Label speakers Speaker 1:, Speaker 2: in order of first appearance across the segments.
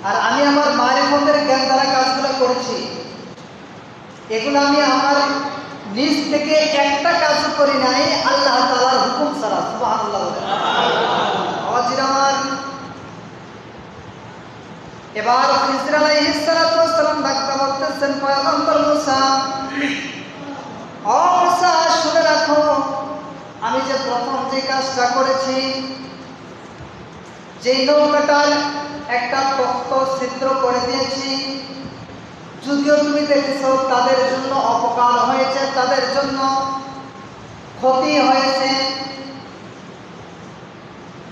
Speaker 1: আর আমি আমার মারিফতের জ্ঞান দ্বারা কাজগুলো করেছি। এগুলো আমি আমার নিজ থেকে একটা কাজ করি নাই, আল্লাহ তাআলার হুকুম ছাড়া। সুবহানাল্লাহ। আমার এবার খিজির আলাইহিস সালাতু ওয়াস সালাম ডাকতে বলতেছেন, পয়গম্বর মুসা, ও মুসা শুনে রাখো, আমি যে প্রথম যে কাজটা করেছি, যে নৌকাটার একটা তখ্ত ছিদ্র করে দিয়েছি, যদিও তুমি দেখেছো তাদের জন্য অপকার হয়েছে, তাদের জন্য ক্ষতি হয়েছে,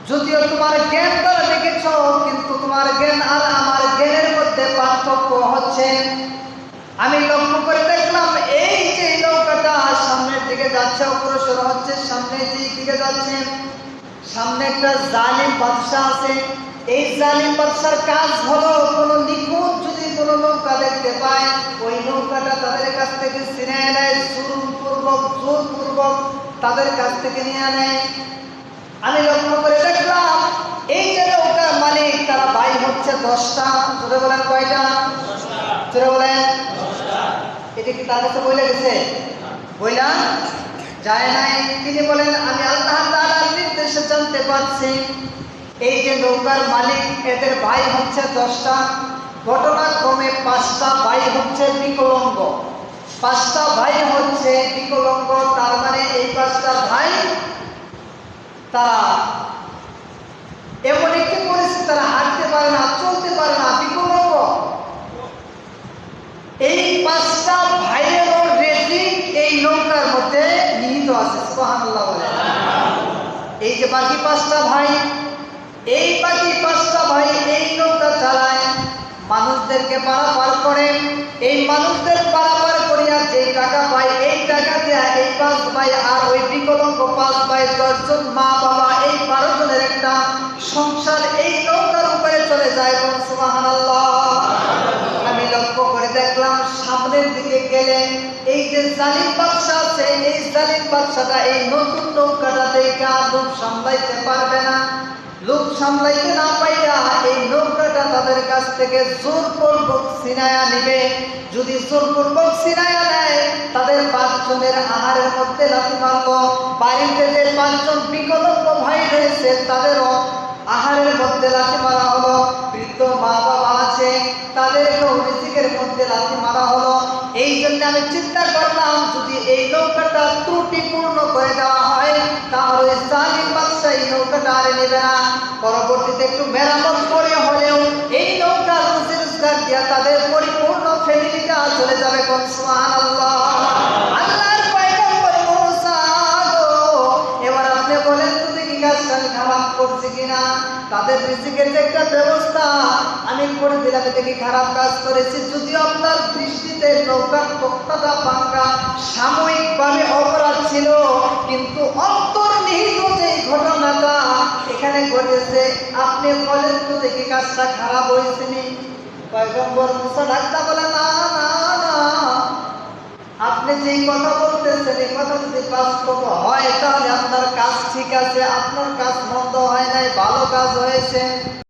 Speaker 1: যদিও তোমার জ্ঞান দ্বারা দেখেছো, কিন্তু তোমার জ্ঞান আর আমার জ্ঞানের মধ্যে পার্থক্য হচ্ছে। আমি লক্ষ্য করে দেখলাম এই যে নৌকাটা সামনের দিকে যাচ্ছে, অগ্রসর হচ্ছে, সামনের দিকে যাচ্ছে, সামনে একটা জালিম বাদশা আছে। এই জালিম বাদশার কাজ হলো কোনো নিখুঁত যদি কোনো নৌকা দেখতে পায়, ওই নৌকাটা তাদের কাছ থেকে ছিনিয়ে নেয়, জোরপূর্বক তাদের কাছ থেকে নিয়ে নেয়। আমি লক্ষ্য করে দেখলাম এই যে নৌকার মালিক, তারা ভাই হচ্ছে 10টা। জোরে বলেন কয়টা? জোরে বলেন। এটা কি তার কাছে বলে গেছে? বইলা যায় নাই। তিনি বলেন, আমি আল্লাহ তাআলার নির্দেশে জানতে পারছি এই যে নৌকার মালিক, এদের ভাই হচ্ছে 10টা। ঘটনাক্রমে 5টা ভাই হচ্ছে বিকলাঙ্গ। 5টা ভাই হচ্ছে বিকলাঙ্গ, তার মানে এই 5টা ভাই তারা এমন একটি পরিস্থিতি, তারা হাঁটতে পারে না, চলতে পারে না, বিকলাঙ্গ। এই 5টা ভাইয়ের রিজিক এই নৌকার মধ্যে নিহিত আছে। সুবহানাল্লাহ বলে। এই যে বাকি 5টা ভাই, এই বাকি 5টা ভাই এই নৌকা চালায়, মানুষদেরকে পারাপার করে। এই মানুষদের পারাপার করিয়া যে টাকা পায়, এই টাকা দিয়া এই 5 ভাই আর ওই বিকলাঙ্গ 5 ভাই, 10 জন মা বাবা, এই 12 জনের একটা সংসার এই নৌকার উপরে চলে যায়। সুবহানাল্লাহ। আমি লক্ষ্য করে দেখলাম সামনের দিকে গেলে এই যে জালিম বাদশা আছে, এই জালিম বাদশাটা এই নতুন নৌকাটা দেখে লোভ সামলাইতে পারবে না। লোভ সামলাইতে না পাইরা এই নৌকাটা তাদের কাছ থেকে জোরপূর্বক ছিনায়া নিবে। যদি জোরপূর্বক ছিনায়া নেয়, তাদের 5 জনের আহারের মধ্যে লাথি মারব। বাড়িতে যে 5 জন বিকলাঙ্গ ভাই রয়েছে, তাদেরও আহারের মধ্যে লাথি মারা হলো। বৃদ্ধ মা বাবা আছে, তাদেরকেও রিজিকের মধ্যে লাথি মারা হলো। এই জন্য আমি চিন্তা করলাম, যদি এই নৌকাটা ত্রুটিপূর্ণ করে দেওয়া হয়, তাহলে জালিম বাদশা এই নৌকাটা আর নেবে না। পরবর্তীতে একটু মেরামত করে হলেও এই নৌকা রুজি রোজগার দিয়া তাদের পরিপূর্ণ ফ্যামিলিটা চলে যাবে। কোন সুবহানাল্লাহ। আল্লাহর পয়গম্বর মুসা গো, এবার আপনি বলেন তো দেখি কাজটা আমি খারাপ করছি কিনা? তাদের রিজিকের যে একটা ব্যবস্থা আমি করে দিলাম, এটা কি খারাপ কাজ করেছি? যদিও আপনার দৃষ্টিতে নৌকার তক্তাটা ভাঙা সাময়িকভাবে অপরাধ ছিল, কিন্তু অন্তর্নিহিত যে ঘটনাটা এখানে ঘটেছে, আপনি বলেন তো দেখি কাজটা খারাপ হয়েছে নি? পয়গম্বর মুসা ডাকতে বলে, না না না, আপনি যেই কথা বলতেছেন এই কথা যদি বাস্তব হয়, তাহলে আপনার কাজ ঠিক আছে, আপনার কাজ মন্দ হয় নাই, ভালো কাজ হয়েছে।